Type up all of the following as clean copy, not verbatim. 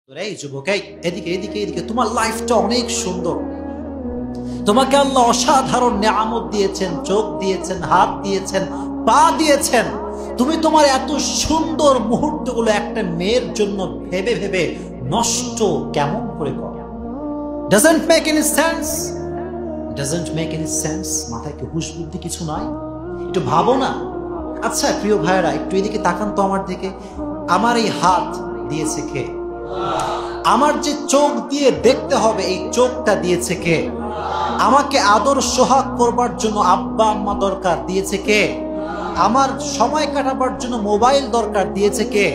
এই যুবক, এদিকে এদিকে এদিকে, তোমার লাইফটা অনেক সুন্দর। তোমাকে আল্লাহ অসাধারণ নিয়ামত দিয়েছেন, চোখ দিয়েছেন, হাত দিয়েছেন, পা দিয়েছেন। তুমি তোমার এত সুন্দর মুহূর্তগুলো একটা মেয়ের জন্য ভেবে ভেবে নষ্ট কেমন করে করো? Doesn't make any sense, doesn't make any sense. মাথায় কি হুঁশ বুদ্ধি কিছু নাই? একটু ভাবো না। আচ্ছা প্রিয় ভাইয়েরা, একটু এদিকে তাকান তো আমার দিকে। আমার এই হাত দিয়েছে কে? আমার যে চোখ দিয়ে দেখতে হবে, এই চোখটা দিয়েছে কে? আমাকে আদর সোহাগ করবার জন্য আব্বা আম্মা দরকার, দিয়েছে কে? আমার সময় কাটাবার জন্য মোবাইল দরকার, দিয়েছে কে?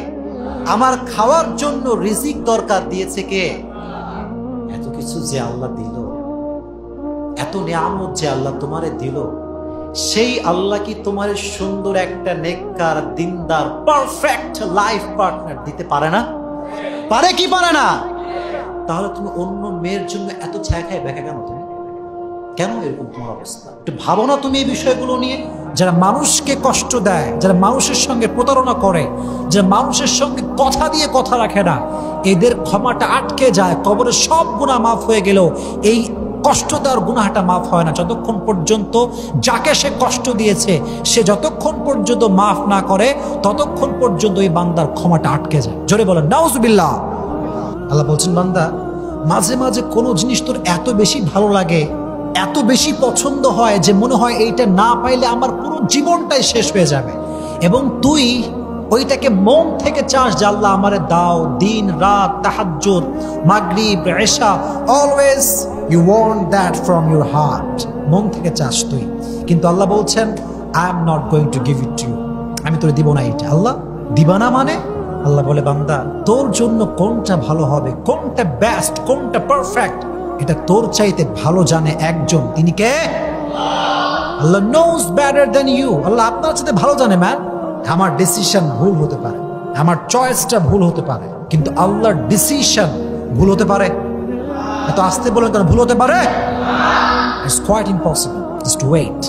আমার খাওয়ার জন্য রিজিক দরকার, দিয়েছে কে? এত কিছু যে আল্লাহ দিল, এত নিয়ামত যে আল্লাহ তোমারে দিল, সেই আল্লাহ কি তোমার সুন্দর একটা নেককার, দিনদার, পারফেক্ট লাইফ পার্টনার দিতে পারে না? পারে কি পারে না? তাহলে তুমি অন্য মেয়ের জন্য এত ছায়া খায় ব্যাখ্যা কেন? তুমি কেন এরকম তোমার অবস্থা? একটু ভাবো না তুমি এই বিষয়গুলো নিয়ে। যারা মানুষকে কষ্ট দেয়, যারা মানুষের সঙ্গে প্রতারণা করে, যারা মানুষের সঙ্গে কথা দিয়ে কথা রাখে না, এদের ক্ষমাটা আটকে যায়। কবরে সব গুনাহ মাফ হয়ে গেলেও এই কষ্ট দেওয়ার গুনাহটা মাফ হয় না যতক্ষণ পর্যন্ত যাকে সে কষ্ট দিয়েছে সে যতক্ষণ পর্যন্ত মাফ না করে, ততক্ষণ পর্যন্ত এই বান্দার ক্ষমাটা আটকে যায়। জোরে বলেন নাউজুবিল্লাহ। আল্লাহ বলছেন, বান্দা মাঝে মাঝে কোনো জিনিস তোর এত বেশি ভালো লাগে, এত বেশি পছন্দ হয় যে মনে হয় এইটা না পাইলে আমার পুরো জীবনটাই শেষ হয়ে যাবে, এবং তুই ওইটাকে মন থেকে চাস যে আল্লাহ আমারে দাও। দিন রাত, তাহাজ্জুদ, মাগরিব, ইশা, always you want that from your heart. মন থেকে চাস তুই, কিন্তু আল্লাহ বলছেন I am not going to give it to you. আমি তোরে দিব না এটা। আল্লাহ দিবা না মানে? আল্লাহ বলে, বান্দা তোর জন্য কোনটা ভালো হবে, কোনটা বেস্ট, কোনটা পারফেক্ট, এটা তোর চাইতে ভালো জানে একজন। তিনি কে? আল্লাহ নোজ বেটার দ্যান ইউ। আল্লাহ আপনার চাইতে ভালো জানে। ম্যান, আমার ডিসিশন ভুল হতে পারে, আমার চয়েসটা ভুল হতে পারে, কিন্তু আল্লাহর ডিসিশন ভুল হতে পারে? এত আসতে বলেন কেন? ভুল হতে পারে? It's quite impossible. Just wait.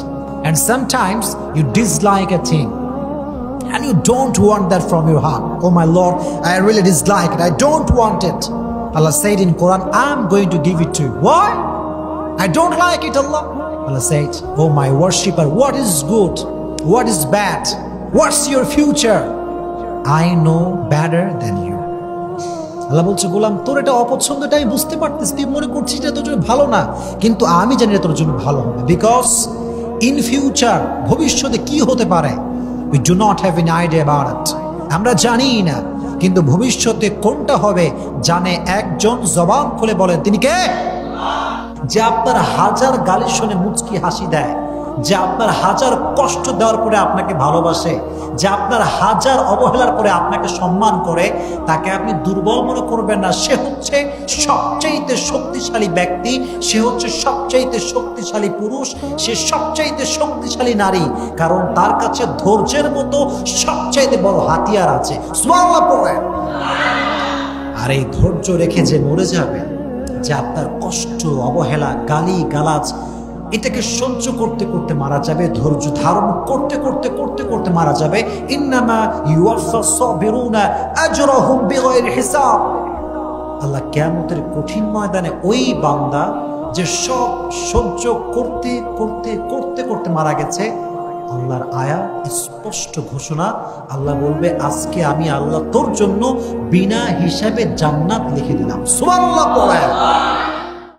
And sometimes you dislike a thing and you don't want that from your heart. Oh my Lord, I really dislike it, I don't want it. Allah said in Quran, I'm going to give it to you. Why? I don't like it, Allah. Allah said, oh my worshipper, what is good, what is bad, what's your future? I know better than you. আল্লাহ বলছে, গোলাম তোর এটা অপছন্দটা আমি বুঝতে পারতেছি, তুই মনে করছিস এটা তোর জন্য ভালো না, কিন্তু আমি জানি এটা তোর জন্য ভালো হবে। বিকজ ইন ফিউচার, ভবিষ্যতে কি হতে পারে, we do not have any idea about it. আমরা জানি না, কিন্তু ভবিষ্যতে কোনটা হবে জানে একজন। জবান খুলে বলেন তিনি কে? যে আপনার হাজার গালি শুনে মুচকি হাসি দেয়, যে আপনার হাজার কষ্ট দেওয়ার পরে আপনাকে ভালোবাসে, যে আপনার হাজার অবহেলার পরে আপনাকে সম্মান করে, তাকে আপনি দুর্বল মনে করবেন না। সে হচ্ছে সবচাইতে শক্তিশালী ব্যক্তি, সে হচ্ছে সবচাইতে শক্তিশালী পুরুষ, সে সবচাইতে শক্তিশালী নারী, কারণ তার কাছে ধৈর্যের মতো সবচাইতে বড় হাতিয়ার আছে। সুবহানাল্লাহ পড়ে। আর এই ধৈর্য রেখে যে মরে যাবে, যে আপনার কষ্ট, অবহেলা, গালি গালাজ এটাকে সহ্য করতে করতে মারা যাবে, ধৈর্য ধারণ করতে করতে করতে করতে মারা যাবে। ইন্নামা ইউওয়াফাস সাবিরুনা আজরাহুম বিগাইরি হিসাব। আল্লাহ কিয়ামতের কঠিন ময়দানে ওই বান্দা যে সব সহ্য করতে করতে করতে করতে মারা গেছে, আল্লাহর আয়াত স্পষ্ট ঘোষণা, আল্লাহ বলবে আজকে আমি আল্লাহ তোর জন্য বিনা হিসাবে জান্নাত লিখে দিলাম। সুবহানাল্লাহ পড়েন।